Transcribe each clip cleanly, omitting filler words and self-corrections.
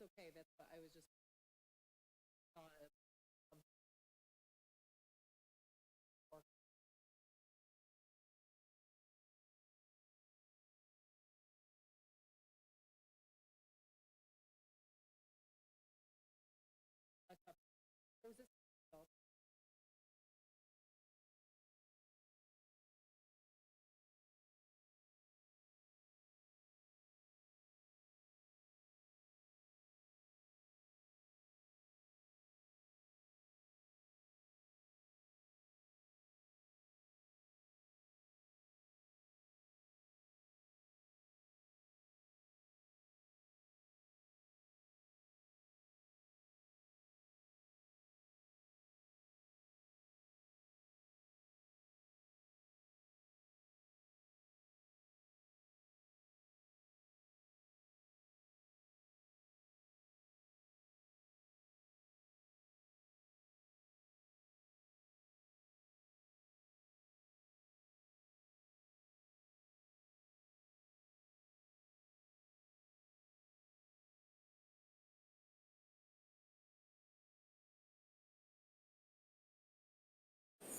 okay. That's what I was just.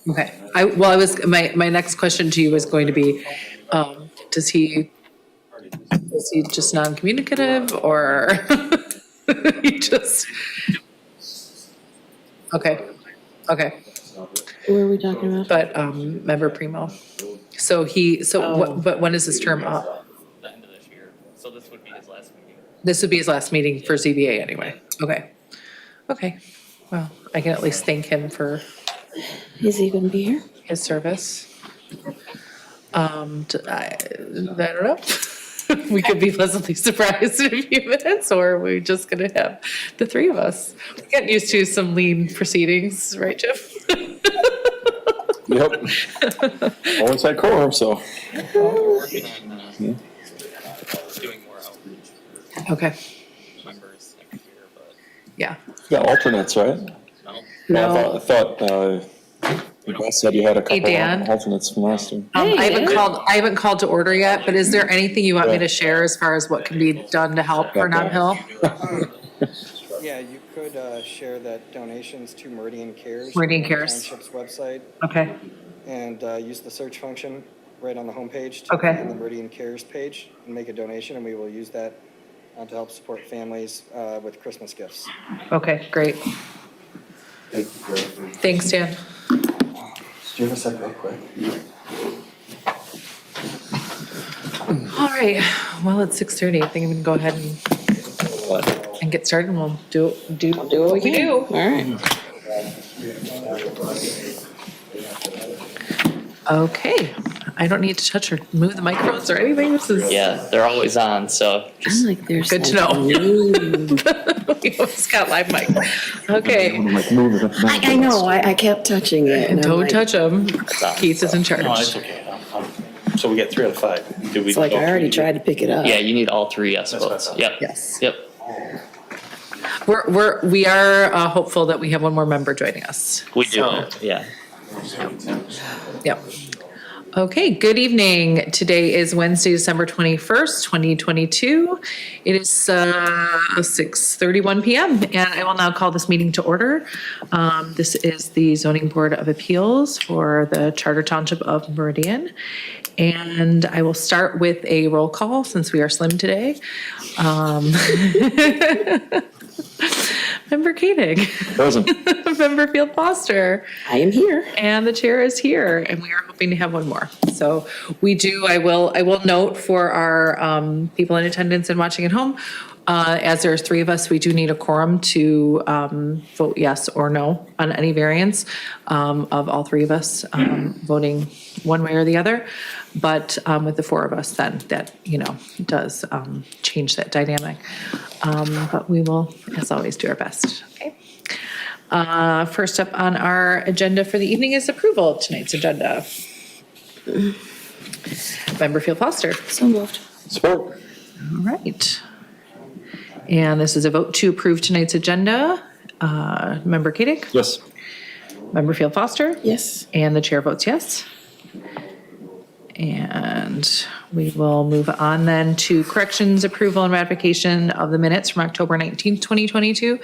Okay, my next question to you was going to be, is he just non-communicative or he just, okay, okay. Who are we talking about? But, member Primo. But when is his term up? The end of this year, so this would be his last meeting. This would be his last meeting for ZBA anyway. Okay. Okay. Well, I can at least thank him for Is he gonna be here? his service. I don't know. We could be pleasantly surprised in a few minutes, or we're just gonna have the three of us. We're getting used to some lean proceedings, right, Jim? Yep. Always had quorum, so. We're working on, doing more outreach Okay, for members next year, but yeah. You got alternates, right? no. No. I thought, you guys said you had a couple Dan. of alternates from last year. I haven't called to order yet, but is there anything you want me to share as far as what can be done to help for Nob Hill? Yeah, you could share that donations to Meridian Cares. Meridian on Cares. Township's website, Okay, and use the search function right on the homepage. Okay. And the Meridian Cares page, and make a donation, and we will use that to help support families with Christmas gifts. okay, great. Thanks, Dan. Do you have a sec real quick? All right, well, it's 6:30. I think I'm gonna go ahead and get started, and we'll do what we can do. All right. Okay, I don't need to touch or move the microphones or anything. This is Yeah, they're always on, so just, I'm like, there's. good to know. We always got live mic. Okay, Like move it up. I know, I kept touching it. and I'm don't like- touch them. on, Keith is in charge. No, it's okay. So we get 3 out of 5. Did we? It's like I already tried to pick it up. yeah, you need all 3 yes That's what I votes. thought. Yep. Yes. Yep. We are hopeful that we have one more member joining us. We do, So, yeah. Yep. Okay, good evening. Today is Wednesday, December 21st, 2022. It is 6:31 PM, and I will now call this meeting to order. This is the Zoning Board of Appeals for the Charter Township of Meridian. And I will start with a roll call since we are slim today. Member Koenig. Present. Member Field Foster. I am here. And the chair is here, and we are hoping to have one more. So I will note for our people in attendance and watching at home, as there's 3 of us, we do need a quorum to vote yes or no on any variance of all 3 of us voting one way or the other. But with the 4 of us, then that, does change that dynamic. But we will, as always, do our best. Okay. First up on our agenda for the evening is approval of tonight's agenda. Member Field Foster. So moved. Support. All right. And this is a vote to approve tonight's agenda. Member Koenig? Yes. Member Field Foster? Yes. And the chair votes yes. And we will move on then to corrections, approval, and ratification of the minutes from October 19th, 2022.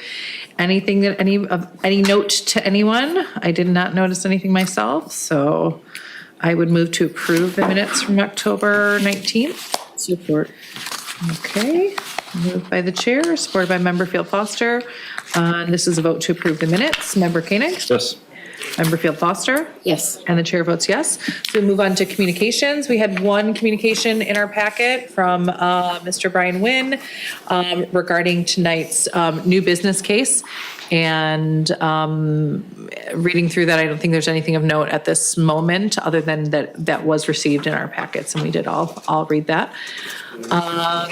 Anything that any note to anyone? I did not notice anything myself, so I would move to approve the minutes from October 19th. Support. Okay, moved by the chair, supported by Member Field Foster. This is a vote to approve the minutes. Member Koenig? Yes. Member Field Foster? Yes. And the chair votes yes. So we move on to communications. We had one communication in our packet from Mr. Brian Wynn regarding tonight's new business case. And reading through that, I don't think there's anything of note at this moment, other than that was received in our packets, and we did all read that.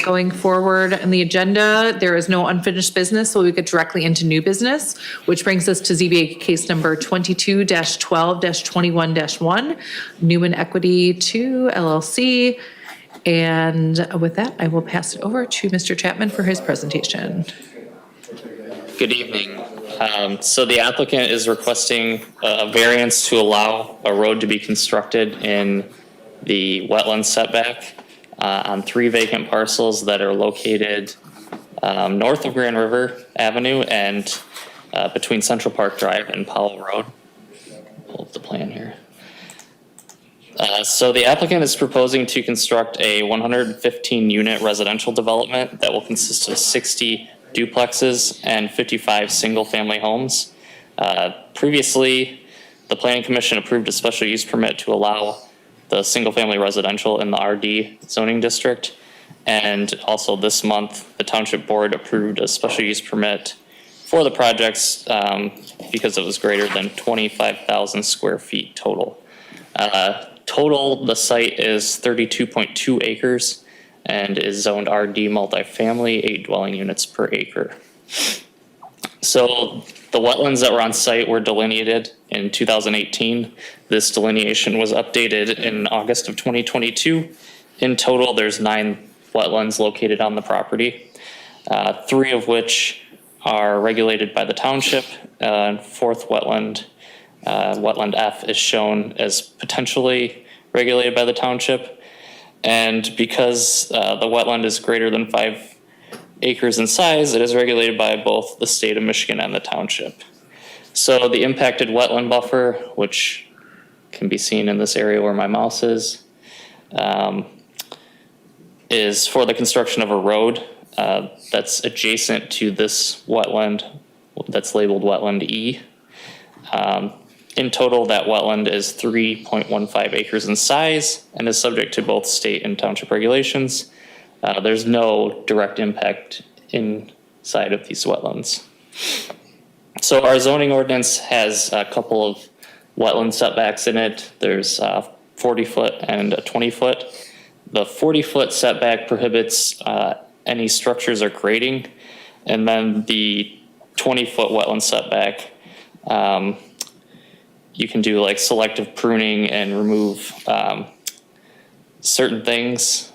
Going forward in the agenda, there is no unfinished business, so we get directly into new business, which brings us to ZBA case number 22-12-21-1, Newman Equity 2 LLC. And with that, I will pass it over to Mr. Chapman for his presentation. Good evening. So the applicant is requesting a variance to allow a road to be constructed in the wetland setback on 3 vacant parcels that are located north of Grand River Avenue and between Central Park Drive and Powell Road. Pull up the plan here. So the applicant is proposing to construct a 115-unit residential development that will consist of 60 duplexes and 55 single-family homes. Previously, the Planning Commission approved a special use permit to allow the single-family residential in the RD zoning district. And also this month, the Township Board approved a special use permit for the projects because it was greater than 25,000 square feet total. Total, the site is 32.2 acres and is zoned RD multifamily, 8 dwelling units per acre. So the wetlands that were on site were delineated in 2018. This delineation was updated in August of 2022. In total, there's 9 wetlands located on the property, 3 of which are regulated by the township. 4th wetland, wetland F, is shown as potentially regulated by the township. And because the wetland is greater than 5 acres in size, it is regulated by both the state of Michigan and the township. So the impacted wetland buffer, which can be seen in this area where my mouse is for the construction of a road that's adjacent to this wetland that's labeled wetland E. In total, that wetland is 3.15 acres in size and is subject to both state and township regulations. There's no direct impact inside of these wetlands. So our zoning ordinance has a couple of wetland setbacks in it. There's 40-foot and a 20-foot. The 40-foot setback prohibits any structures or grading, and then the 20-foot wetland setback, you can do like selective pruning and remove certain things,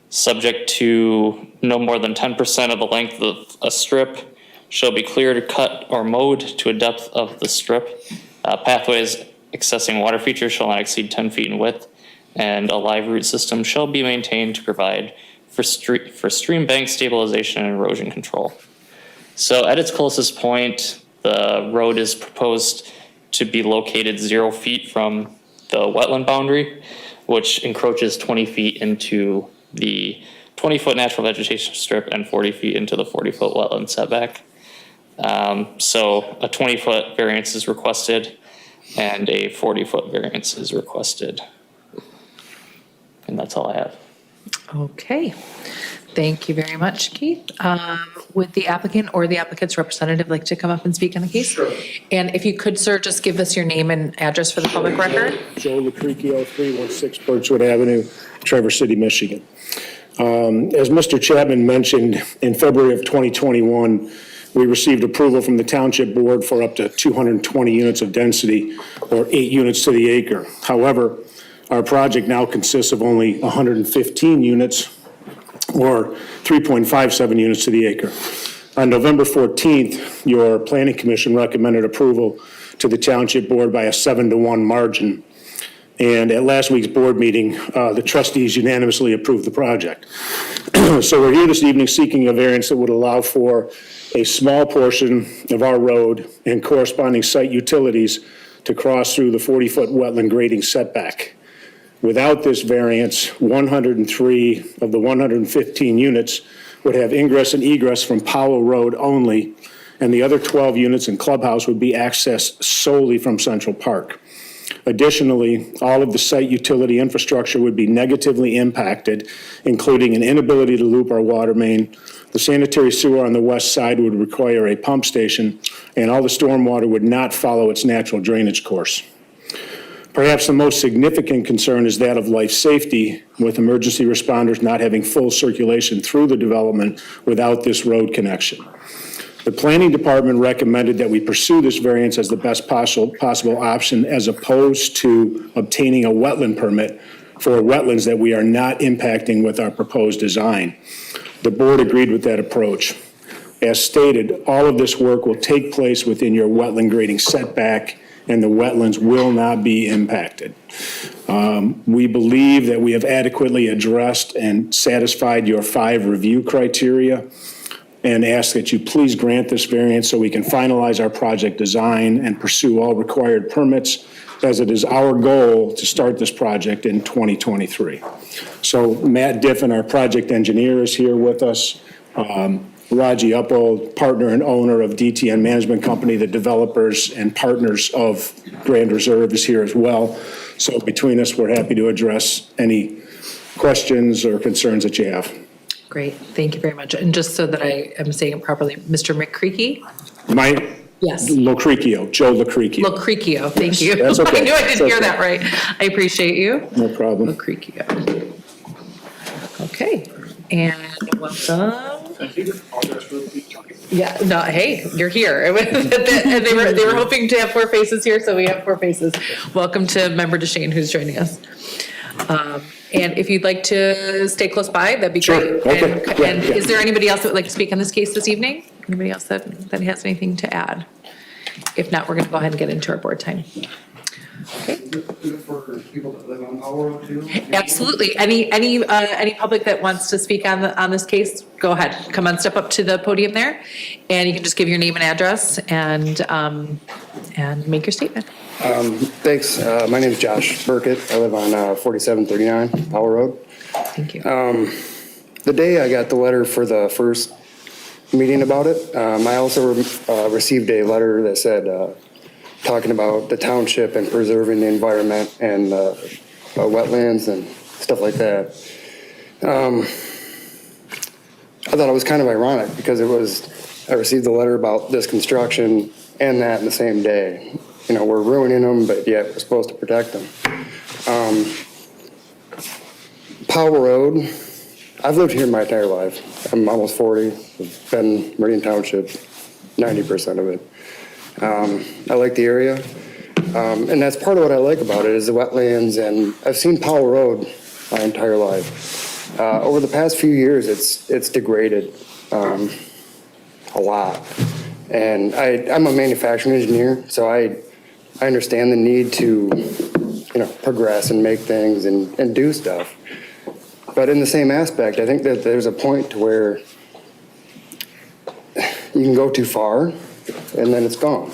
subject to no more than 10% of the length of a strip shall be cleared, cut, or mowed to a depth of the strip. Pathways accessing water features shall not exceed 10 feet in width, and a live root system shall be maintained to provide for stream bank stabilization and erosion control. So at its closest point, the road is proposed to be located 0 feet from the wetland boundary, which encroaches 20 feet into the 20-foot natural vegetation strip and 40 feet into the 40-foot wetland setback. So a 20-foot variance is requested and a 40-foot variance is requested. And that's all I have. Okay, thank you very much, Keith. Would the applicant or the applicant's representative like to come up and speak on the case? Sure. And if you could, sir, just give us your name and address for the public record. Joe Lucrecchio, 316 Birchwood Avenue, Traverse City, Michigan. As Mr. Chapman mentioned, in February of 2021, we received approval from the Township Board for up to 220 units of density, or 8 units to the acre. However, our project now consists of only 115 units, or 3.57 units to the acre. On November 14th, your Planning Commission recommended approval to the Township Board by a 7-to-1 margin. And at last week's board meeting, the trustees unanimously approved the project. So we're here this evening seeking a variance that would allow for a small portion of our road and corresponding site utilities to cross through the 40-foot wetland grading setback. Without this variance, 103 of the 115 units would have ingress and egress from Powell Road only, and the other 12 units and clubhouse would be accessed solely from Central Park. Additionally, all of the site utility infrastructure would be negatively impacted, including an inability to loop our water main. The sanitary sewer on the west side would require a pump station, and all the stormwater would not follow its natural drainage course. Perhaps the most significant concern is that of life safety, with emergency responders not having full circulation through the development without this road connection. The planning department recommended that we pursue this variance as the best possible option, as opposed to obtaining a wetland permit for wetlands that we are not impacting with our proposed design. The board agreed with that approach. As stated, all of this work will take place within your wetland grading setback, and the wetlands will not be impacted. We believe that we have adequately addressed and satisfied your 5 review criteria, and ask that you please grant this variance so we can finalize our project design and pursue all required permits, as it is our goal to start this project in 2023. So Matt Diffin, our project engineer, is here with us. Raji Uppal, partner and owner of DTN Management Company, the developers and partners of Grand Reserve, is here as well. So between us, we're happy to address any questions or concerns that you have. Great, thank you very much. And just so that I am saying it properly, Mr. McCreaky? Yes. Locrecio, Joe Locrecio. Locrecio, thank you. That's okay. I knew I That's didn't hear okay. that right. I appreciate you. No problem. Locrecio. Okay, and welcome. Yeah, no, hey, you're here. And they were hoping to have 4 faces here, so we have 4 faces. Welcome to Member DeShane, who's joining us. And if you'd like to stay close by, that'd be Sure. great. Okay. And Yeah. is there anybody else that would like to speak on this case this evening? Anybody else that has anything to add? If not, we're going to go ahead and get into our board time. Okay. For people that live on Powell Road too? Absolutely. Any public that wants to speak on this case, go ahead. Come on, step up to the podium there, and you can just give your name and address and make your statement. Thanks. My name is Josh Burkett. I live on 4739 Powell Road. Thank you. The day I got the letter for the first meeting about it, I also received a letter that said, talking about the township and preserving the environment and wetlands and stuff like that. I thought it was kind of ironic because I received the letter about this construction and that in the same day. You know, we're ruining them, but yet we're supposed to protect them. Powell Road, I've lived here my entire life. I'm almost 40. I've been Meridian Township 90% of it. I like the area. And that's part of what I like about it is the wetlands. And I've seen Powell Road my entire life. Over the past few years, it's degraded a lot. And I'm a manufacturing engineer, so I understand the need to, progress and make things and do stuff. But in the same aspect, I think that there's a point to where you can go too far and then it's gone.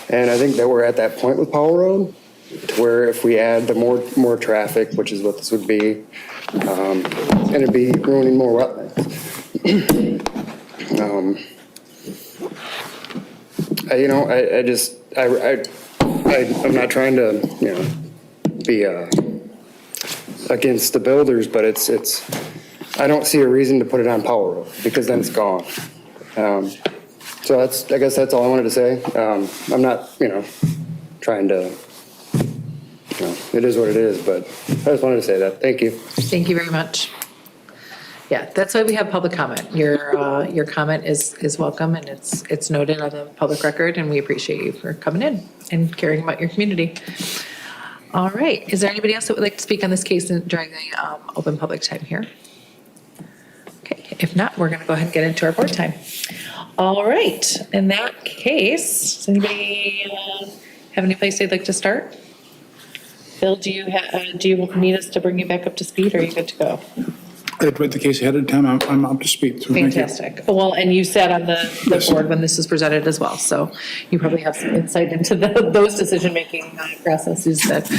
And I think that we're at that point with Powell Road, to where if we add the more traffic, which is what this would be, and it'd be ruining more wetlands. I'm not trying to, be against the builders, but I don't see a reason to put it on Powell Road because then it's gone. So I guess that's all I wanted to say. I'm not, trying to, it is what it is, but I just wanted to say that. Thank you. Thank you very much. Yeah, that's why we have public comment. Your comment is welcome, and it's noted on the public record, and we appreciate you for coming in and caring about your community. All right, is there anybody else that would like to speak on this case during the open public time here? Okay, if not, we're going to go ahead and get into our board time. All right, in that case, does anybody have any place they'd like to start? Bill, do you need us to bring you back up to speed, or are you good to go? I read the case ahead of time, I'm up to speed. So thank you. Fantastic. Well, and you sat on the Yes. board when this was presented as well, so you probably have some insight into those decision-making processes that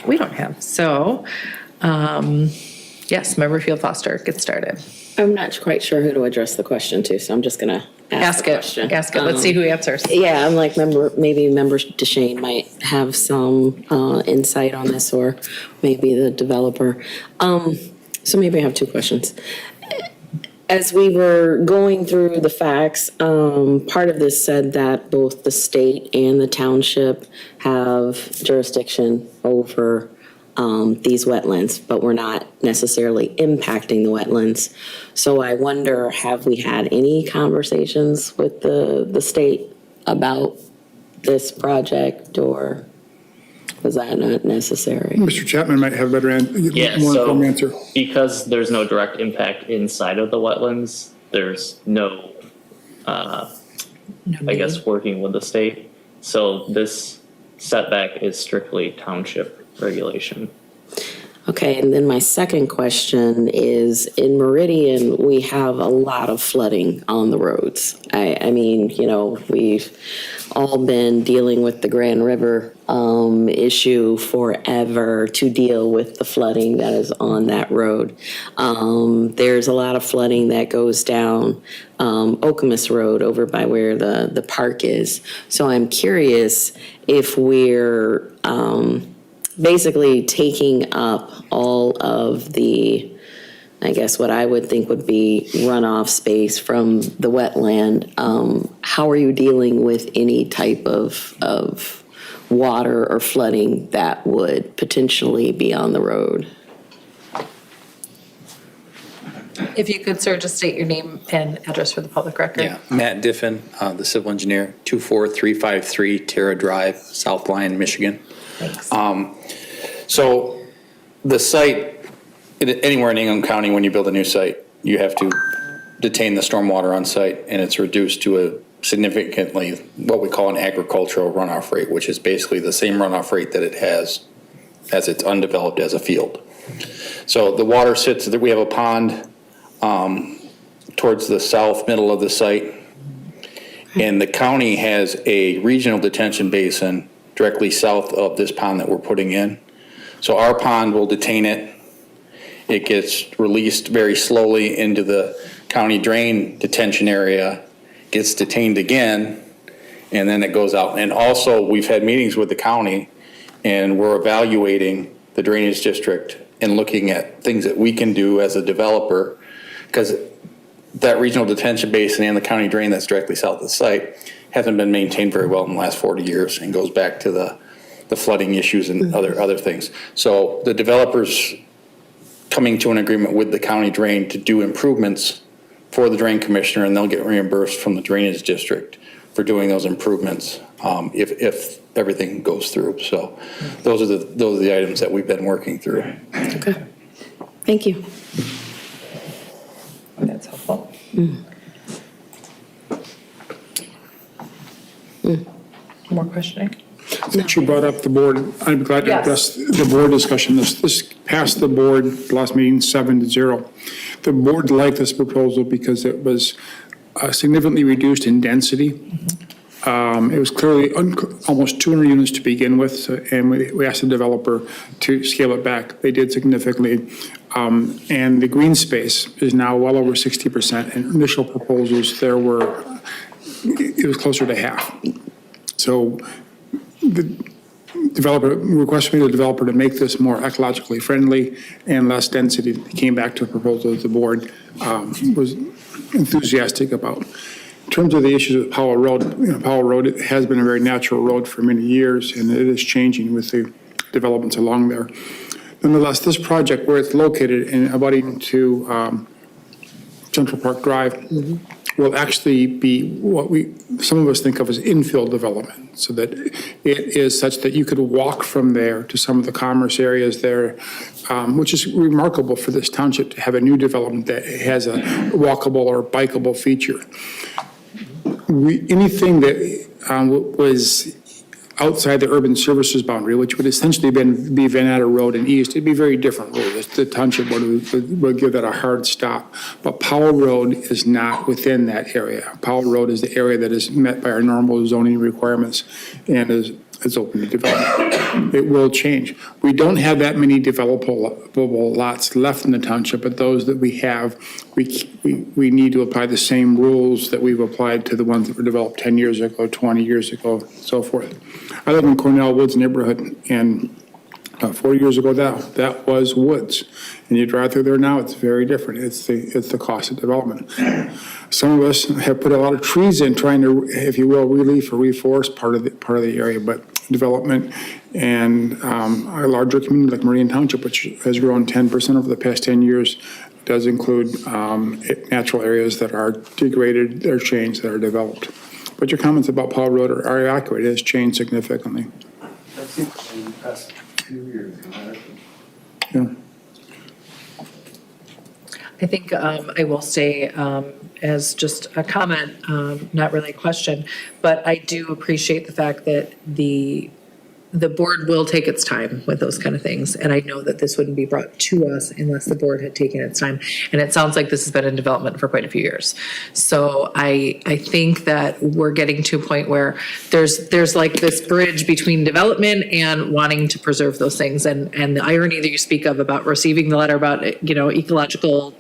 we don't have. So, yes, Member Field Foster, get started. I'm not quite sure who to address the question to, so I'm just gonna ask the question. Ask it, let's see who answers. Yeah, I'm like, maybe Member DeShane might have some insight on this, or maybe the developer. So maybe I have two questions. As we were going through the facts, part of this said that both the state and the township have jurisdiction over these wetlands, but we're not necessarily impacting the wetlands. So I wonder, have we had any conversations with the state about this project, or was that not necessary? Mr. Chapman might have a better Yeah, more so informed answer. because there's no direct impact inside of the wetlands, there's no, I guess, working with the state. So this setback is strictly township regulation. Okay, and then my second question is, in Meridian, we have a lot of flooding on the roads. I mean, you know, we've all been dealing with the Grand River issue forever to deal with the flooding that is on that road. There's a lot of flooding that goes down Okemos Road over by where the park is. So I'm curious if we're basically taking up all of the, I guess what I would think would be runoff space from the wetland. How are you dealing with any type of water or flooding that would potentially be on the road? If you could, sir, just state your name and address for the public record. Yeah, Matt Diffin, the civil engineer, 24353 Terra Drive, South Lyon, Michigan. Thanks. So the site, anywhere in Ingham County, when you build a new site, you have to detain the stormwater on site, and it's reduced to a significantly, what we call an agricultural runoff rate, which is basically the same runoff rate that it has as it's undeveloped as a field. So the water sits, we have a pond towards the south middle of the site, and the county has a regional detention basin directly south of this pond that we're putting in. So our pond will detain it. It gets released very slowly into the county drain detention area, gets detained again, and then it goes out. And also, we've had meetings with the county, and we're evaluating the drainage district and looking at things that we can do as a developer, because that regional detention basin and the county drain that's directly south of the site hasn't been maintained very well in the last 40 years and goes back to the flooding issues and other things. So the developers coming to an agreement with the county drain to do improvements for the drain commissioner, and they'll get reimbursed from the drainage district for doing those improvements if everything goes through. So those are the items that we've been working through. Okay, thank you. That's helpful. More questioning? Since you brought up the board, I'm glad to Yes. address the board discussion. This passed the board last meeting 7-0. The board liked this proposal because it was significantly reduced in density. It was clearly almost 200 units to begin with, and we asked the developer to scale it back. They did significantly. And the green space is now well over 60%. In initial proposals, it was closer to half. So the developer requested the developer to make this more ecologically friendly and less density. They came back to a proposal that the board was enthusiastic about. In terms of the issues with Powell Road, Powell Road it has been a very natural road for many years, and it is changing with the developments along there. Nonetheless, this project, where it's located and abutting to Central Park Drive, will actually be what some of us think of as infill development, so that it is such that you could walk from there to some of the commerce areas there, which is remarkable for this township to have a new development that has a walkable or bikeable feature. Anything that was outside the urban services boundary, which would essentially be Veneta Road and east, it'd be very different road. The township would give that a hard stop. But Powell Road is not within that area. Powell Road is the area that is met by our normal zoning requirements and is open to development. It will change. We don't have that many developable lots left in the township, but those that we have, we need to apply the same rules that we've applied to the ones that were developed 10 years ago, 20 years ago, so forth. I live in Cornell Woods neighborhood, and 4 years ago that was woods. And you drive through there now, it's very different. It's the cost of development. Some of us have put a lot of trees in trying to, if you will, relief or reforest part of the area, but development and a larger community like Meridian Township, which has grown 10% over the past 10 years, does include natural areas that are degraded, that are changed, that are developed. But your comments about Powell Road are accurate. It has changed significantly. That's in the past few years. Yeah. I think I will say, as just a comment, not really a question, but I do appreciate the fact that the board will take its time with those kind of things. And I know that this wouldn't be brought to us unless the board had taken its time. And it sounds like this has been in development for quite a few years. So I think that we're getting to a point where there's like this bridge between development and wanting to preserve those things. And the irony that you speak of about receiving the letter about, ecological,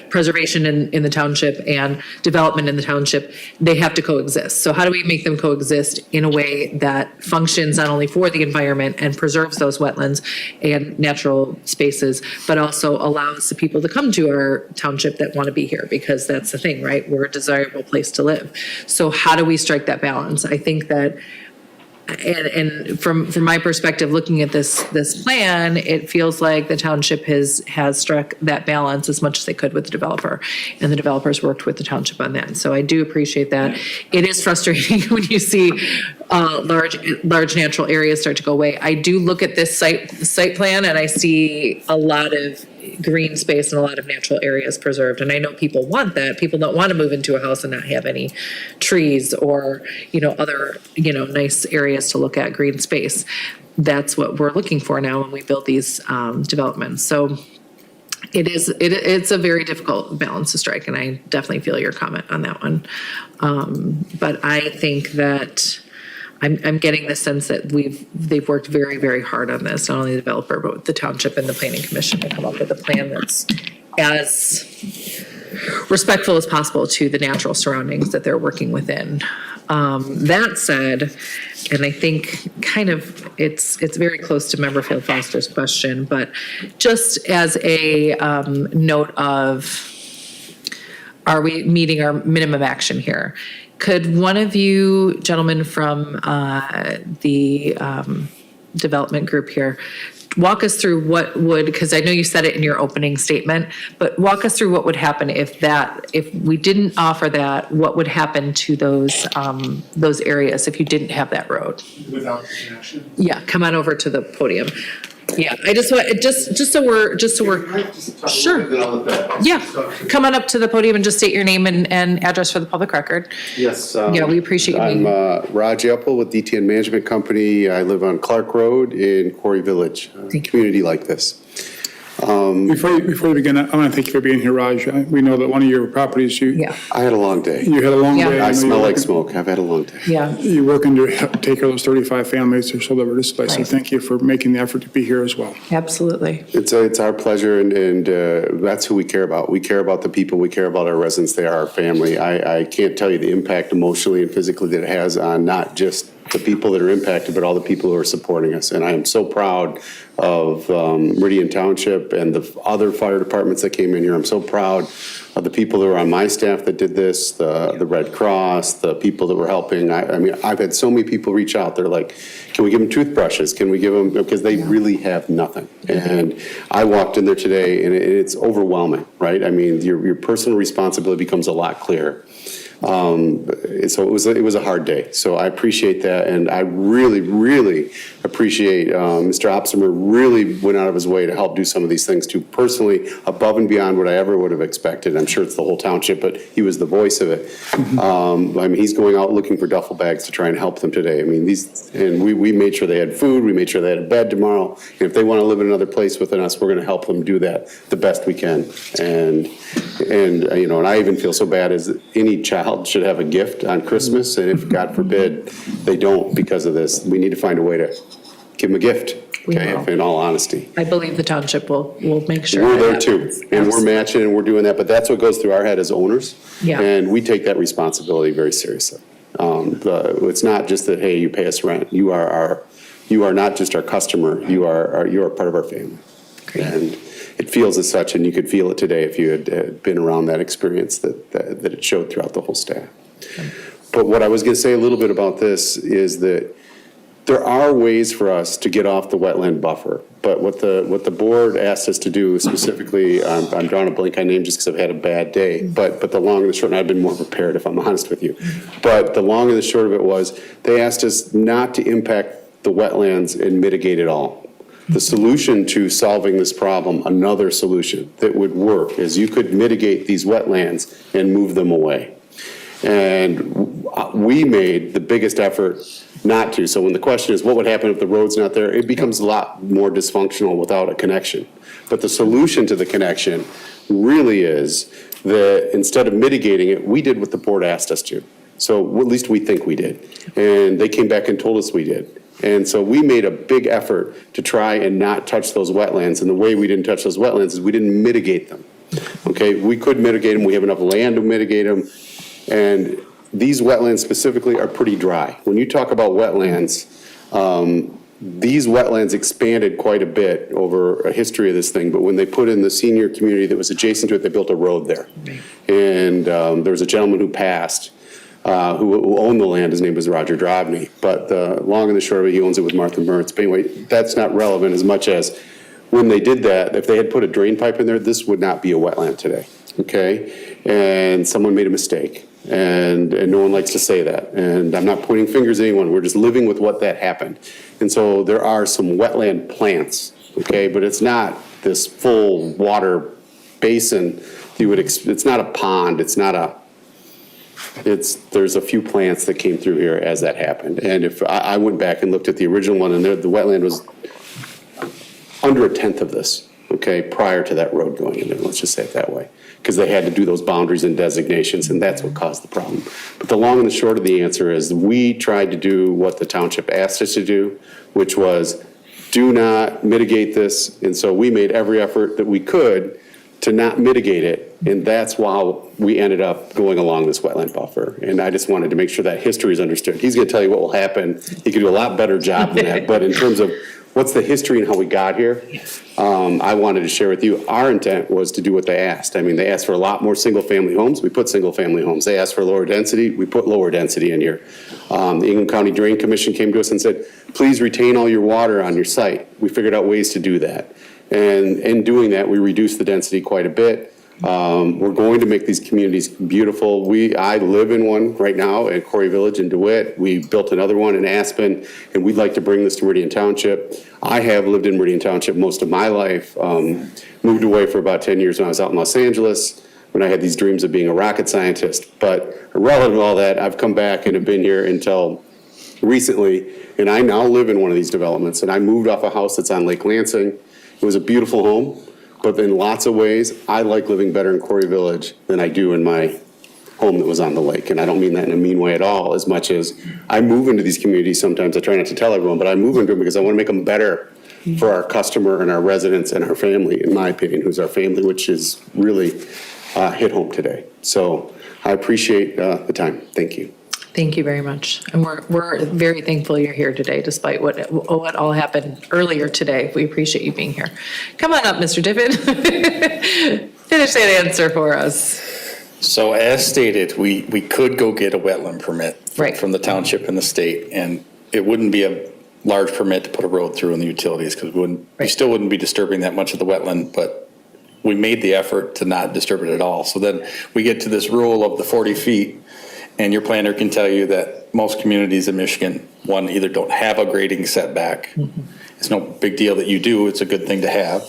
preservation in the township and development in the township, they have to coexist. So how do we make them coexist in a way that functions not only for the environment and preserves those wetlands and natural spaces, but also allows the people to come to our township that want to be here, because that's the thing, right? We're a desirable place to live. So how do we strike that balance? I think that, and from my perspective, looking at this plan, it feels like the township has struck that balance as much as they could with the developer, and the developers worked with the township on that. So I do appreciate that. It is frustrating when you see large natural areas start to go away. I do look at this site plan and I see a lot of green space and a lot of natural areas preserved. And I know people want that. People don't want to move into a house and not have any trees or, other, nice areas to look at, green space. That's what we're looking for now when we build these developments. So it's a very difficult balance to strike, and I definitely feel your comment on that one. But I think that I'm getting the sense that they've worked very, very hard on this, not only the developer, but the township and the planning commission, to come up with a plan that's as respectful as possible to the natural surroundings that they're working within. That said, and I think kind of it's very close to Memberfield Foster's question, but just as a note of, are we meeting our minimum action here? Could one of you gentlemen from the development group here walk us through what would, because I know you said it in your opening statement, but walk us through what would happen if we didn't offer that, what would happen to those areas if you didn't have that road? Without connection? Yeah, come on over to the podium. Yeah, I just want, just so we're, sure. Yeah, come on up to the podium and just state your name and address for the public record. Yes. Yeah, we appreciate you being I'm Raj Apple with DTN Management Company. I live on Clark Road in Quarry Village, a community like this. Before you begin, I want to thank you for being here, Raj. We know that one of your properties, I had a long day. you had a long day. I know smell you're like working- smoke. I've had a long day. Yeah. You're working to help take care of those 35 families that are sold over this place. So Right. thank you for making the effort to be here as well. Absolutely. It's our pleasure, and that's who we care about. We care about the people. We care about our residents. They are our family. I can't tell you the impact emotionally and physically that it has on not just the people that are impacted, but all the people who are supporting us. And I am so proud of Meridian Township and the other fire departments that came in here. I'm so proud of the people that were on my staff that did this, the Red Cross, the people that were helping. I mean, I've had so many people reach out. They're like, can we give them toothbrushes? Can we give them, because they really have nothing. And I walked in there today and it's overwhelming, right? I mean, your personal responsibility becomes a lot clearer. So it was a hard day. So I appreciate that, and I really, really appreciate Mr. Opsimer really went out of his way to help do some of these things too, personally, above and beyond what I ever would have expected. I'm sure it's the whole township, but he was the voice of it. I mean, he's going out looking for duffel bags to try and help them today. I mean, we made sure they had food, we made sure they had a bed tomorrow, and if they want to live in another place within us, we're going to help them do that the best we can. And I even feel so bad as any child should have a gift on Christmas, and if, God forbid, they don't because of this, we need to find a way to give them a gift, We okay, will. in all honesty. I believe the township will make sure. We're that there too, happens. and we're matching, and we're doing that, but that's what goes through our head as owners. Yeah. And we take that responsibility very seriously. It's not just that, hey, you pay us rent. You are not just our customer, you are part of our family. Great. And it feels as such, and you could feel it today if you had been around that experience that it showed throughout the whole staff. But what I was going to say a little bit about this is that there are ways for us to get off the wetland buffer. But what the board asked us to do specifically, I'm drawing a blank on name just because I've had a bad day, but the long and the short, and I've been more prepared if I'm honest with you. But the long and the short of it was, they asked us not to impact the wetlands and mitigate it all. The solution to solving this problem, another solution that would work, is you could mitigate these wetlands and move them away. And we made the biggest effort not to. So when the question is, what would happen if the road's not there? It becomes a lot more dysfunctional without a connection. But the solution to the connection really is that instead of mitigating it, we did what the board asked us to. So at least we think we did. And they came back and told us we did. And so we made a big effort to try and not touch those wetlands. And the way we didn't touch those wetlands is we didn't mitigate them. Okay, we could mitigate them. We have enough land to mitigate them. And these wetlands specifically are pretty dry. When you talk about wetlands, these wetlands expanded quite a bit over a history of this thing, but when they put in the senior community that was adjacent to it, they built a road there. And there was a gentleman who passed, who owned the land. His name was Roger Drobny. But the long and the short of it, he owns it with Martha Mertz. But anyway, that's not relevant as much as when they did that, if they had put a drain pipe in there, this would not be a wetland today, okay? And someone made a mistake. And no one likes to say that. And I'm not pointing fingers at anyone. We're just living with what that happened. And so there are some wetland plants, okay? But it's not this full water basin. It's not a pond. It's not a, there's a few plants that came through here as that happened. And if I went back and looked at the original one, and the wetland was under a tenth of this, okay, prior to that road going in there, let's just say it that way. Because they had to do those boundaries and designations, and that's what caused the problem. But the long and the short of the answer is we tried to do what the township asked us to do, which was do not mitigate this. And so we made every effort that we could to not mitigate it. And that's why we ended up going along this wetland buffer. And I just wanted to make sure that history is understood. He's going to tell you what will happen. He could do a lot better job than that. But in terms of what's the history and how we got here, I wanted to share with you, our intent was to do what they asked. I mean, they asked for a lot more single-family homes. We put single-family homes. They asked for lower density. We put lower density in here. The Ingham County Drain Commission came to us and said, please retain all your water on your site. We figured out ways to do that. And in doing that, we reduced the density quite a bit. We're going to make these communities beautiful. I live in one right now at Corey Village in DeWitt. We built another one in Aspen, and we'd like to bring this to Meridian Township. I have lived in Meridian Township most of my life, moved away for about 10 years when I was out in Los Angeles, when I had these dreams of being a rocket scientist. But relevant to all that, I've come back and have been here until recently, and I now live in one of these developments, and I moved off a house that's on Lake Lansing. It was a beautiful home. But in lots of ways, I like living better in Corey Village than I do in my home that was on the lake. And I don't mean that in a mean way at all, as much as I move into these communities sometimes. I try not to tell everyone, but I move into them because I want to make them better for our customer and our residents and our family, in my opinion, who's our family, which is really hit home today. So I appreciate the time. Thank you. Thank you very much. And we're very thankful you're here today, despite what all happened earlier today. We appreciate you being here. Come on up, Mr. Tippett. Finish that answer for us. So as stated, we could go get a wetland permit Right. from the township and the state, and it wouldn't be a large permit to put a road through in the utilities, because we Right. still wouldn't be disturbing that much of the wetland, but we made the effort to not disturb it at all. So then we get to this rule of the 40 feet, And your planner can tell you that most communities in Michigan, one, either don't have a grading setback. It's no big deal that you do, it's a good thing to have.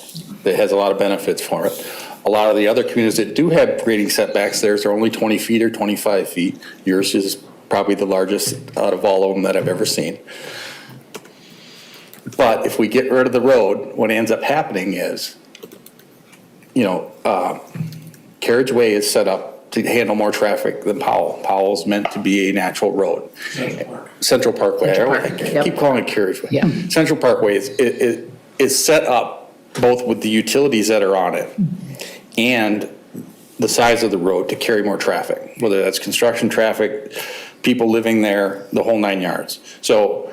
It has a lot of benefits for it. A lot of the other communities that do have grading setbacks, theirs are only 20 feet or 25 feet. Yours is probably the largest out of all of them that I've ever seen. But if we get rid of the road, what ends up happening is, Carriageway is set up to handle more traffic than Powell. Powell's meant to be a natural road. Central Parkway. I keep calling it Carriageway. Yeah. Central Parkway is set up both with the utilities that are on it and the size of the road to carry more traffic, whether that's construction traffic, people living there, the whole 9 yards. So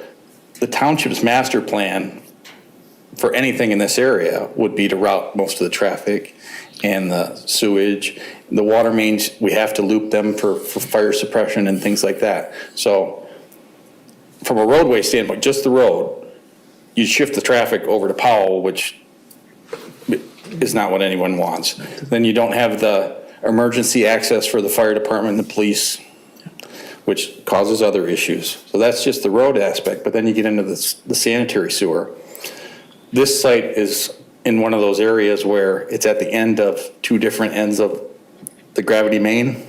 the township's master plan for anything in this area would be to route most of the traffic and the sewage. The water mains, we have to loop them for fire suppression and things like that. So from a roadway standpoint, just the road, you shift the traffic over to Powell, which is not what anyone wants. Then you don't have the emergency access for the fire department and the police, which causes other issues. So that's just the road aspect, but then you get into the sanitary sewer. This site is in one of those areas where it's at the end of two different ends of the gravity main,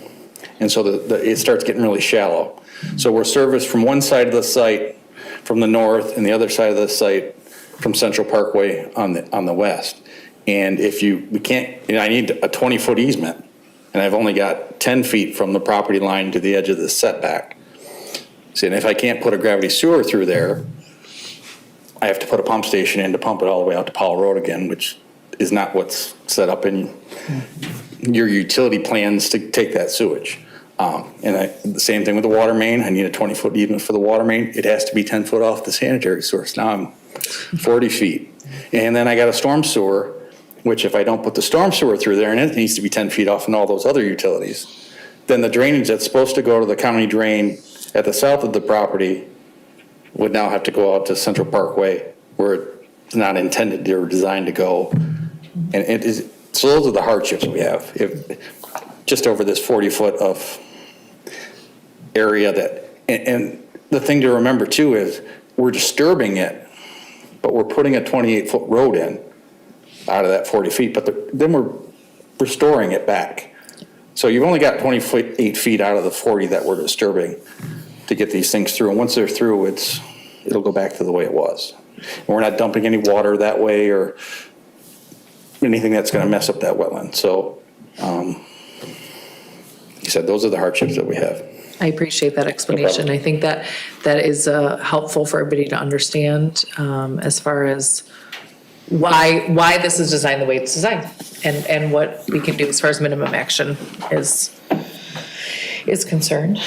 and so it starts getting really shallow. So we're serviced from one side of the site from the north and the other side of the site from Central Parkway on the west. And I need a 20-foot easement, and I've only got 10 feet from the property line to the edge of the setback. See, and if I can't put a gravity sewer through there, I have to put a pump station in to pump it all the way out to Powell Road again, which is not what's set up in your utility plans to take that sewage. The same thing with the water main. I need a 20-foot easement for the water main. It has to be 10 foot off the sanitary source. Now I'm 40 feet. And then I got a storm sewer, which if I don't put the storm sewer through there, and it needs to be 10 feet off and all those other utilities, then the drainage that's supposed to go to the county drain at the south of the property would now have to go out to Central Parkway where it's not intended or designed to go. And so those are the hardships we have. Just over this 40-foot of area and the thing to remember too is we're disturbing it, but we're putting a 28-foot road in out of that 40 feet, but then we're restoring it back. So you've only got 28 feet out of the 40 that we're disturbing to get these things through. And once they're through, it'll go back to the way it was. And we're not dumping any water that way or anything that's going to mess up that wetland. So, like you said, those are the hardships that we have. I appreciate that explanation. I think that is helpful for everybody to understand as far as why this is designed the way it's designed and what we can do as far as minimum action is concerned.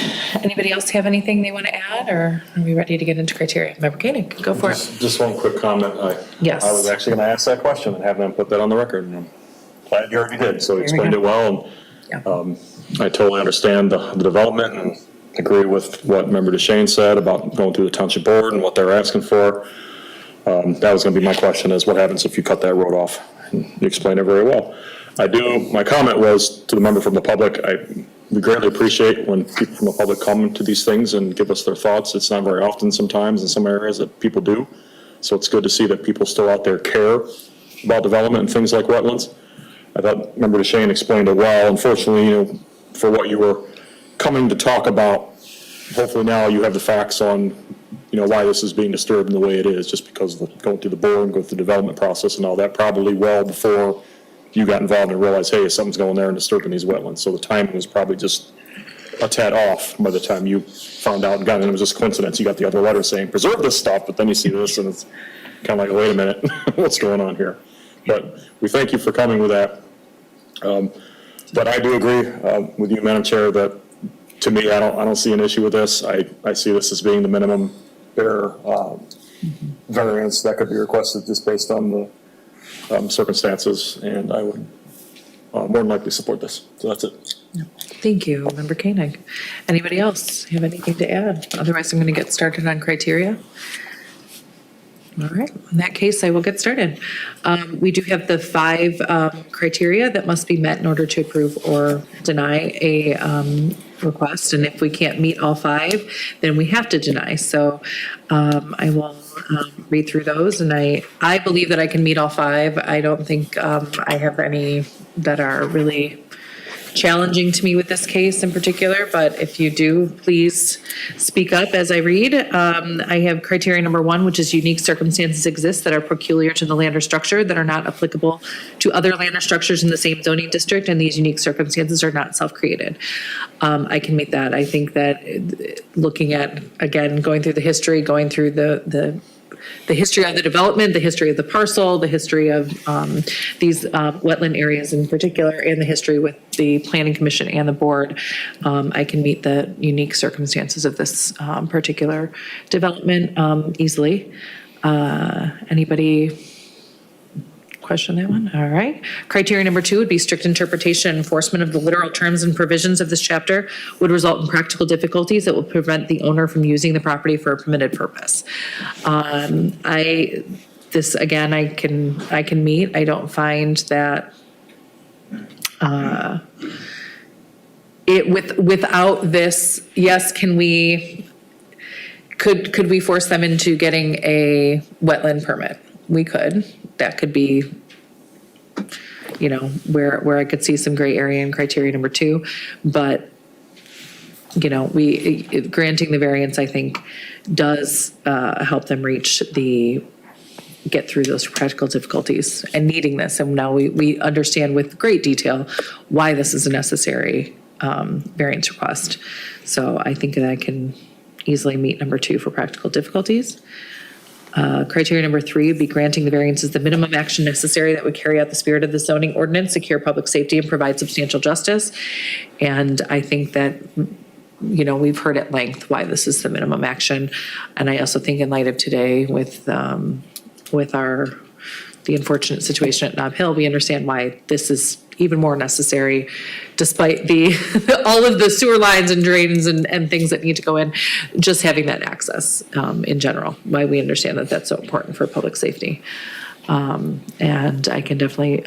Anybody else have anything they want to add, or are we ready to get into criteria? Member Koenig, go for it. Just one quick comment. Yes. I was actually going to ask that question and have them put that on the record, and I'm glad you already did. So you explained it well, and I totally understand the development and agree with what Member DeShane said about going through the township board and what they're asking for. That was going to be my question, is what happens if you cut that road off? And you explained it very well. My comment was to the member from the public, we greatly appreciate when people from the public come to these things and give us their thoughts. It's not very often sometimes in some areas that people do. So it's good to see that people still out there care about development and things like wetlands. I thought Member DeShane explained it well. Unfortunately, for what you were coming to talk about, hopefully now you have the facts on, why this is being disturbed in the way it is, just because of going through the board and go through the development process and all that, probably well before you got involved and realized, hey, something's going there and disturbing these wetlands. So the timing was probably just a tad off by the time you found out and got it. It was just coincidence. You got the other letter saying, preserve this stuff, but then you see this and it's kind of like, wait a minute, what's going on here? But we thank you for coming with that. But I do agree with you, Madam Chair, that to me, I don't see an issue with this. I see this as being the minimum variance that could be requested just based on the circumstances, and I would more than likely support this. So that's it. Thank you, Member Koenig. Anybody else have anything to add? Otherwise, I'm going to get started on criteria. All right, in that case, I will get started. We do have the 5 criteria that must be met in order to approve or deny a request. And if we can't meet all 5, then we have to deny. So I will read through those, and I believe that I can meet all 5. I don't think I have any that are really challenging to me with this case in particular, but if you do, please speak up as I read. I have criteria number 1, which is unique circumstances exist that are peculiar to the land or structure that are not applicable to other land or structures in the same zoning district, and these unique circumstances are not self-created. I can meet that. I think that looking at, again, going through the history, going through the history of the development, the history of the parcel, the history of these wetland areas in particular, and the history with the Planning Commission and the board, I can meet the unique circumstances of this particular development easily. Anybody question that one? All right. Criteria number 2 would be strict interpretation and enforcement of the literal terms and provisions of this chapter would result in practical difficulties that will prevent the owner from using the property for a permitted purpose. This again, I can meet. I don't find that without this, yes, could we force them into getting a wetland permit? We could. That could be, where I could see some gray area in criteria number 2, but granting the variance, I think, does help them get through those practical difficulties and needing this. And now we understand with great detail why this is a necessary variance request. So I think that I can easily meet number 2 for practical difficulties. Criteria number 3 would be granting the variance is the minimum action necessary that would carry out the spirit of the zoning ordinance, secure public safety, and provide substantial justice. And I think that, we've heard at length why this is the minimum action. And I also think in light of today with the unfortunate situation at Nob Hill, we understand why this is even more necessary, despite all of the sewer lines and drains and things that need to go in, just having that access in general, why we understand that that's so important for public safety. And I can definitely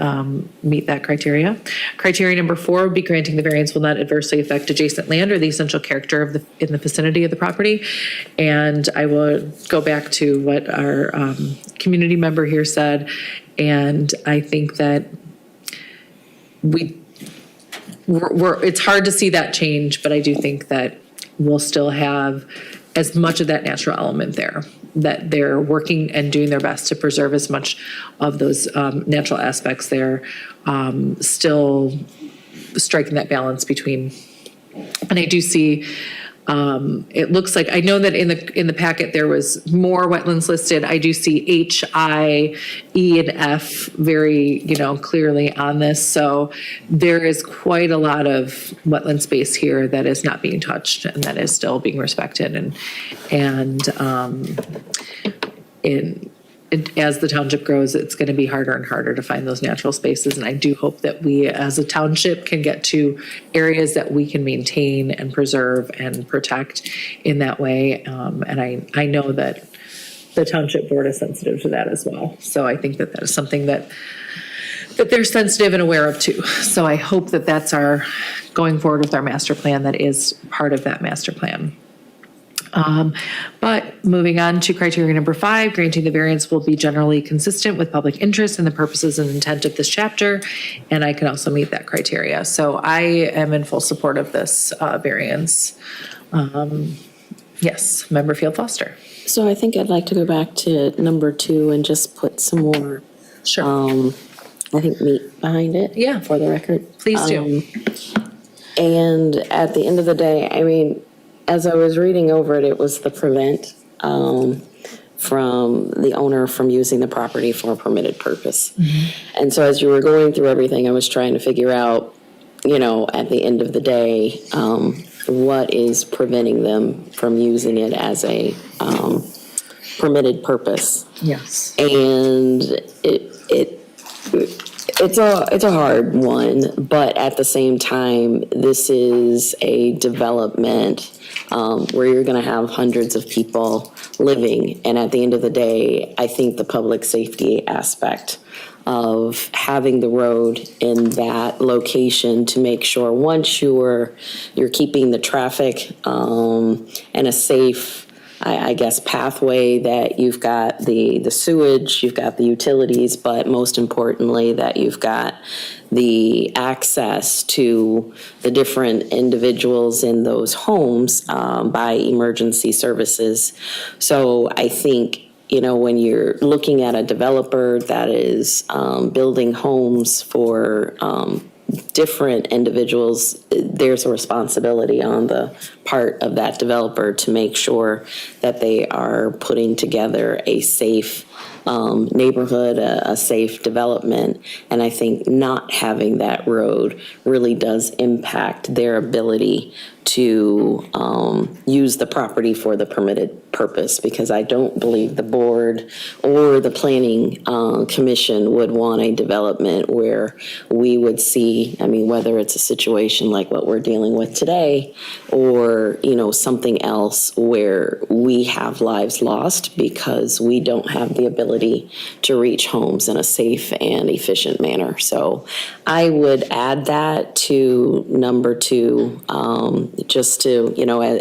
meet that criteria. Criteria number 4 would be granting the variance will not adversely affect adjacent land or the essential character in the vicinity of the property. And I will go back to what our community member here said, and I think that it's hard to see that change, but I do think that we'll still have as much of that natural element there, that they're working and doing their best to preserve as much of those natural aspects there, still striking that balance between, and I do see, it looks like, I know that in the packet there was more wetlands listed. I do see H, I, E, and F very, clearly on this. So there is quite a lot of wetland space here that is not being touched and that is still being respected. As the township grows, it's going to be harder and harder to find those natural spaces. And I do hope that we as a township can get to areas that we can maintain and preserve and protect in that way. And I know that the township board is sensitive to that as well. So I think that is something that they're sensitive and aware of too. So I hope that that's our going forward with our master plan. That is part of that master plan. But moving on to criteria number 5, granting the variance will be generally consistent with public interest and the purposes and intent of this chapter. And I can also meet that criteria. So I am in full support of this variance. Yes, Member Field Foster. So I think I'd like to go back to number 2 and just put some more, Sure. I think, meat behind it. Yeah. For the record. Please do. And at the end of the day, I mean, as I was reading over it, it was the prevent from the owner from using the property for a permitted purpose. Mm-hmm. And so as you were going through everything, I was trying to figure out, at the end of the day, what is preventing them from using it as a permitted purpose. Yes. And It's a hard one, but at the same time, this is a development where you're going to have hundreds of people living. And at the end of the day, I think the public safety aspect of having the road in that location to make sure, once you're keeping the traffic and a safe, I guess, pathway, that you've got the sewage, you've got the utilities, but most importantly, that you've got the access to the different individuals in those homes by emergency services. So I think, when you're looking at a developer that is building homes for different individuals, there's a responsibility on the part of that developer to make sure that they are putting together a safe neighborhood, a safe development. And I think not having that road really does impact their ability to use the property for the permitted purpose, because I don't believe the board or the planning commission would want a development where we would see, whether it's a situation like what we're dealing with today, or, something else where we have lives lost because we don't have the ability to reach homes in a safe and efficient manner. So I would add that to number 2, just to,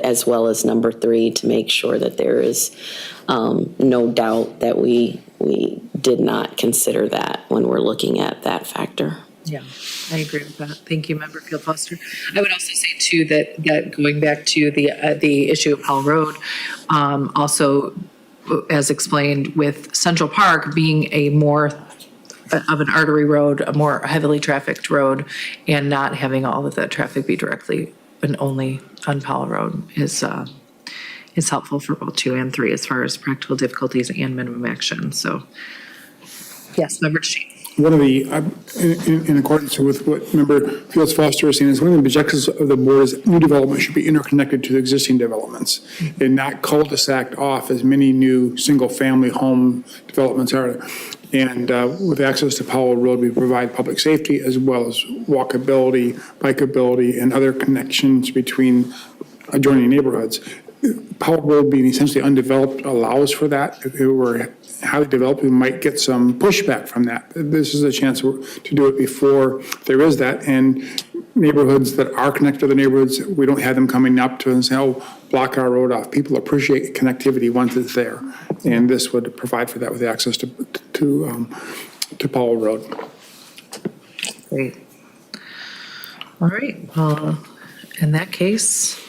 as well as number 3, to make sure that there is no doubt that we did not consider that when we're looking at that factor. Yeah, I agree with that. Thank you, Member Field Foster. I would also say too that going back to the issue of Powell Road, also as explained with Central Park being a more of an artery road, a more heavily trafficked road, and not having all of that traffic be directly and only on Powell Road is helpful for both 2 and 3 as far as practical difficulties and minimum action. So, yes, Member Sheen. One of the, in accordance with what Member Fields Foster is saying, is one of the objectives of the board is new development should be interconnected to the existing developments and not cul-de-sac off as many new single-family home developments are. And with access to Powell Road, we provide public safety as well as walkability, bikeability, and other connections between adjoining neighborhoods. Powell Road being essentially undeveloped allows for that. If it were highly developed, we might get some pushback from that. This is a chance to do it before there is that. And neighborhoods that are connected to the neighborhoods, we don't have them coming up to us and say, oh, block our road off. People appreciate connectivity once it's there. And this would provide for that with access to Powell Road. Great. All right. Well, in that case,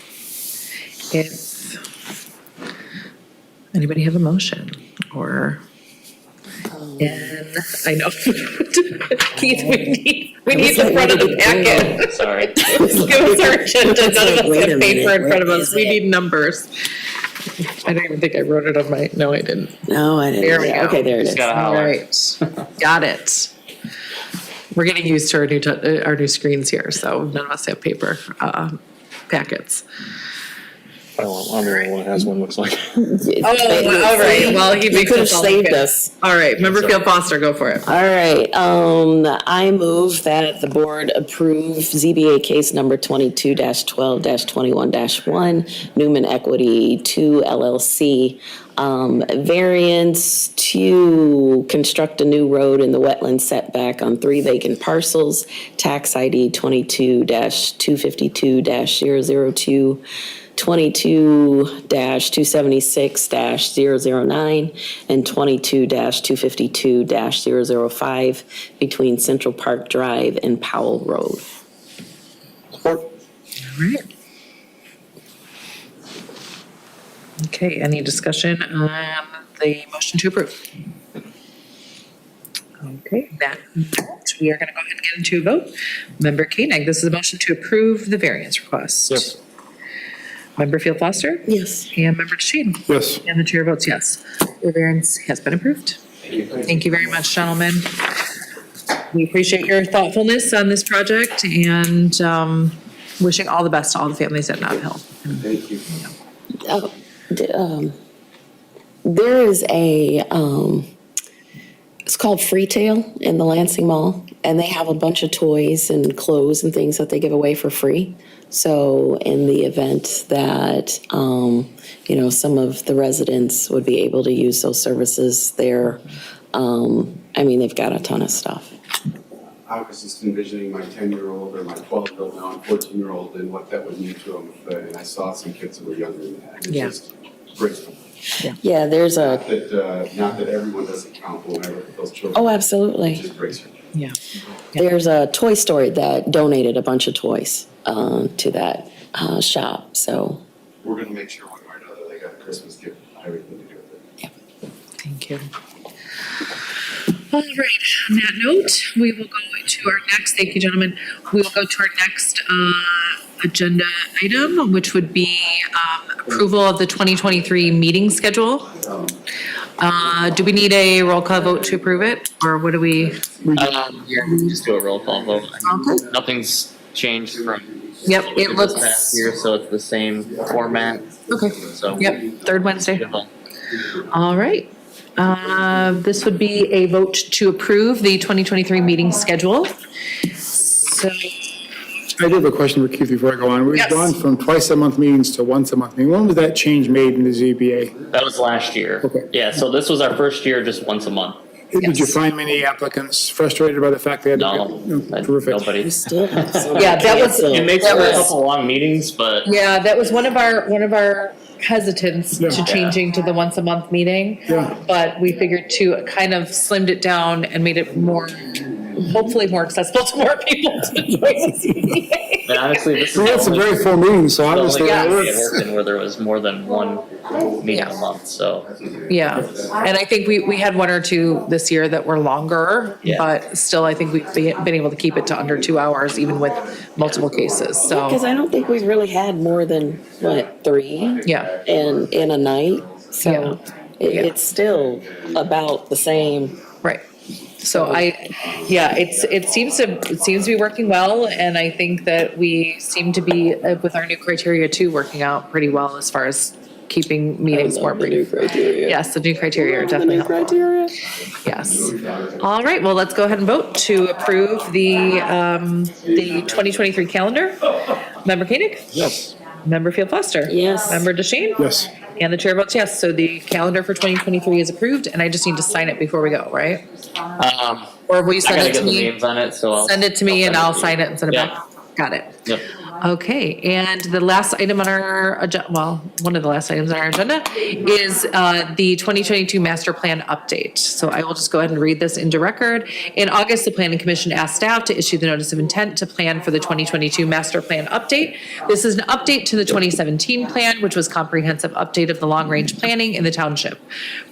if anybody have a motion or, and I know, Keith, we need the front of the packet. Sorry. Give us our agenda. None of us Wait a have paper minute, in front of where us. is We it? need numbers. I don't even think I wrote it on my, no, I didn't. No, I didn't. There we go. Okay, there it is. Gotta All holler. right. Got it. We're getting used to our new screens here, so none of us have paper packets. I'm the only one that has one, looks like. Oh, all right. Well, he You makes could have us all saved look good. us. All right, Member Field Foster, go for it. All right, I move that the board approve ZBA case number 22-12-21-1, Newman Equity 2 LLC, variance to construct a new road in the wetland setback on 3 vacant parcels, tax ID 22-252-002, 22-276-009 and 22-252-005 between Central Park Drive and Powell Road. All right. Okay, any discussion on the motion to approve? Okay, that, we are going to go ahead and get into a vote. Member Koenig, this is a motion to approve the variance request. Yes. Member Field Foster? Yes. And Member Sheen? Yes. And the chair votes yes. The variance has been approved. Thank you very much, gentlemen. We appreciate your thoughtfulness on this project and wishing all the best to all the families at Nob Hill. Thank you. There is It's called Freetail in the Lansing Mall, and they have a bunch of toys and clothes and things that they give away for free. So in the event that, you know, some of the residents would be able to use those services there, I mean, they've got a ton of stuff. I was just envisioning my 10-year-old or my 12-year-old now, and 14-year-old, and what that would mean to them. And I saw some kids that were younger than that. Yeah. It's just graceful. Yeah, there's a, Not that everyone doesn't count, but when I look at those children. oh, absolutely. It's just graceful. Yeah. There's a toy store that donated a bunch of toys to that shop, so. We're gonna make sure one way or another they got a Christmas gift, everything to do with it. Thank you. All right, on that note, we will go to our next, thank you, gentlemen. We will go to our next agenda item, which would be approval of the 2023 meeting schedule. Do we need a roll call vote to approve it, or what do we? Yeah, just do a roll call vote. Okay. Nothing's changed from. Yep, it this looks. past year, so it's the same format, Okay, so. yep, third Wednesday. Beautiful. All right. This would be a vote to approve the 2023 meeting schedule. So, I do have a question for Keith before I go on. We've Yes. gone from twice-a-month meetings to once-a-month meeting. When was that change made in the ZBA? That was last year. Okay. Yeah, so this was our first year, just once a month. Did you find many applicants frustrated by the fact they had to? No, Terrific. nobody. Still have so Yeah, many that was- canceled. It makes That for a was- couple long meetings, but yeah, that was one of our hesitance Yeah. to changing to the once a month meeting. Yeah. But we figured to kind of slimmed it down and made it more, hopefully more accessible to more people to join this meeting. and honestly, this is We the had some only, very full meetings, so the only obviously Yeah. that county I works. worked in where there was more than one meeting Yeah. a month, so. Yeah, and I think we had one or two this year that were longer, Yeah. but still, I think we've been able to keep it to under 2 hours, even with multiple cases, Because so, I don't think we've really had more than, what, 3? yeah. In a night, so Yeah. it's still about the same. Right. So it seems to be working well, and I think that we seem to be, with our new criteria too, working out pretty well as far as keeping meetings more brief. criteria. Yes, the new criteria are definitely helpful. criteria? Yes. All right, well, let's go ahead and vote to approve the 2023 calendar. Member Koenig? Yes. Member Field Foster? Yes. Member DeShane? Yes. And the chair votes yes, so the calendar for 2023 is approved, and I just need to sign it before we go, right? Or will you I send gotta it to get the me? names on it, so I'll. Send it to me and I'll sign it and send it Yeah. back. Got it. Yep. Okay, and the last item on our agenda, well, one of the last items on our agenda is the 2022 master plan update. So I will just go ahead and read this into record. In August, the Planning Commission asked staff to issue the notice of intent to plan for the 2022 master plan update. This is an update to the 2017 plan, which was comprehensive update of the long-range planning in the township.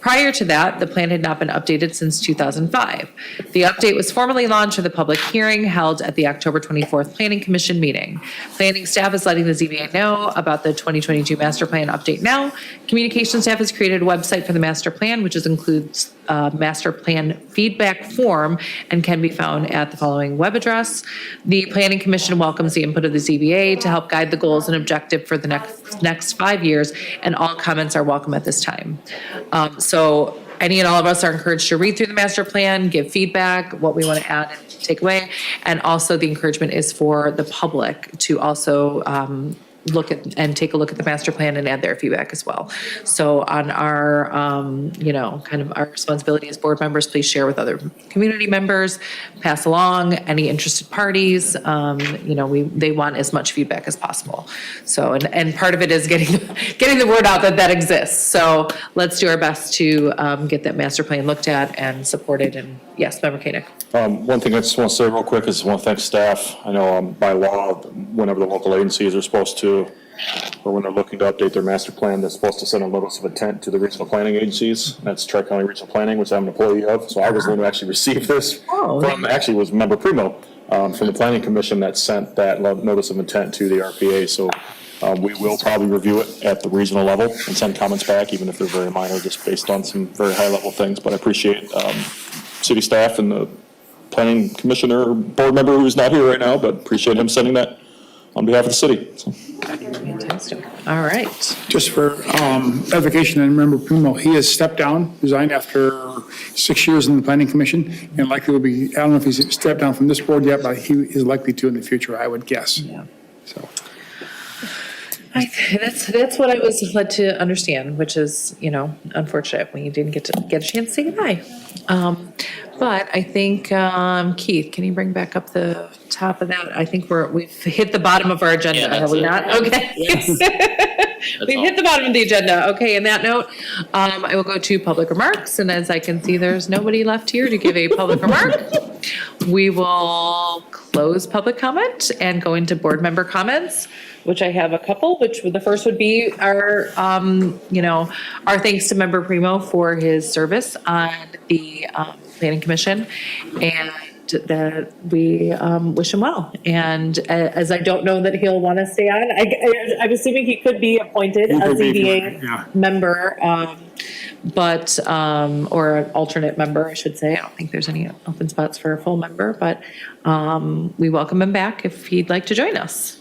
Prior to that, the plan had not been updated since 2005. The update was formally launched with a public hearing held at the October 24th Planning Commission meeting. Planning staff is letting the ZBA know about the 2022 master plan update now. Communication staff has created a website for the master plan, which includes master plan feedback form and can be found at the following web address. The Planning Commission welcomes the input of the ZBA to help guide the goals and objective for the next 5 years, and all comments are welcome at this time. So any and all of us are encouraged to read through the master plan, give feedback, what we want to add and take away. And also the encouragement is for the public to also look at and take a look at the master plan and add their feedback as well. So on our, kind of our responsibility as board members, please share with other community members, pass along any interested parties. They want as much feedback as possible. So, and part of it is getting the word out that exists. So let's do our best to get that master plan looked at and supported. And yes, Member Koenig. One thing I just want to say real quick is I want to thank staff. I know by law, whenever the local agencies are supposed to, or when they're looking to update their master plan, they're supposed to send a notice of intent to the regional planning agencies. That's Tri-County Regional Planning, which I'm an employee of. So I was the one who actually received this from, actually was Member Primo from the Planning Commission that sent that notice of intent to the RPA. So we will probably review it at the regional level and send comments back, even if they're very minor, just based on some very high level things. But I appreciate city staff and the planning commissioner board member who's not here right now, but appreciate him sending that on behalf of the city. So. Fantastic. Fantastic. All right. Just for edification, and Member Primo, he has stepped down, resigned after 6 years in the planning commission, and likely will be, I don't know if he's stepped down from this board yet, but he is likely to in the future, I would guess. Yeah. So, That's what I was led to understand, which is, unfortunate when you didn't get a chance to say goodbye. But I think, Keith, can you bring back up the top of that? I think we've hit the bottom of our agenda, Yeah, have that's we it. not? Okay. We've all. hit the bottom of the agenda. Okay, in that note, I will go to public remarks, and as I can see, there's nobody left here to give a public remark. We will close public comment and go into board member comments, which I have a couple, which the first would be our thanks to Member Primo for his service on the Planning Commission, and that we wish him well. And as I don't know that he'll want to stay on, I'm assuming he could be appointed a ZBA member, or an alternate member, I should say. I don't think there's any open spots for a full member, but we welcome him back if he'd like to join us.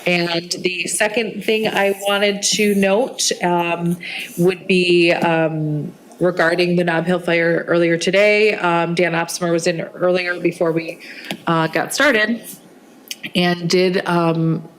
And the second thing I wanted to note would be regarding the Nob Hill fire earlier today. Dan Opsmer was in earlier before we got started and did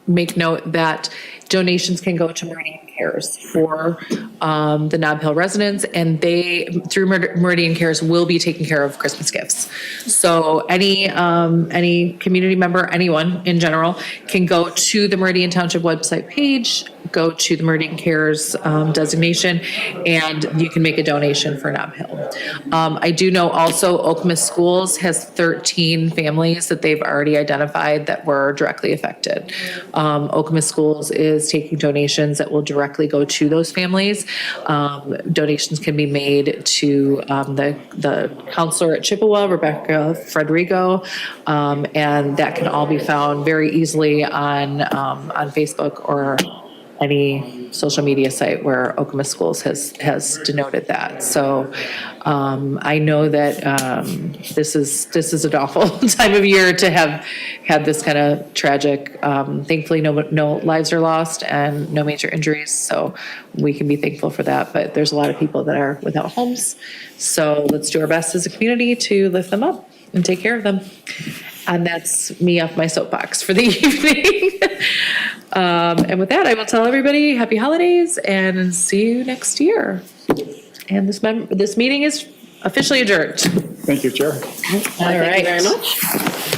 make note that donations can go to Meridian Cares for the Nob Hill residents, and they, through Meridian Cares, will be taking care of Christmas gifts. So any community member, anyone in general, can go to the Meridian Township website page, go to the Meridian Cares designation, and you can make a donation for Nob Hill. I do know also Okemos Schools has 13 families that they've already identified that were directly affected. Okemos Schools is taking donations that will directly go to those families. Donations can be made to the counselor at Chippewa, Rebecca Frederico, and that can all be found very easily on Facebook or any social media site where Okemos Schools has denoted that. So I know that this is an awful time of year to have had this kind of tragic. Thankfully, no lives are lost and no major injuries, so we can be thankful for that. But there's a lot of people that are without homes, so let's do our best as a community to lift them up and take care of them. And that's me off my soapbox for the evening. And with that, I will tell everybody happy holidays and see you next year. And this meeting is officially adjourned. thank you, Chair. Thank you very much.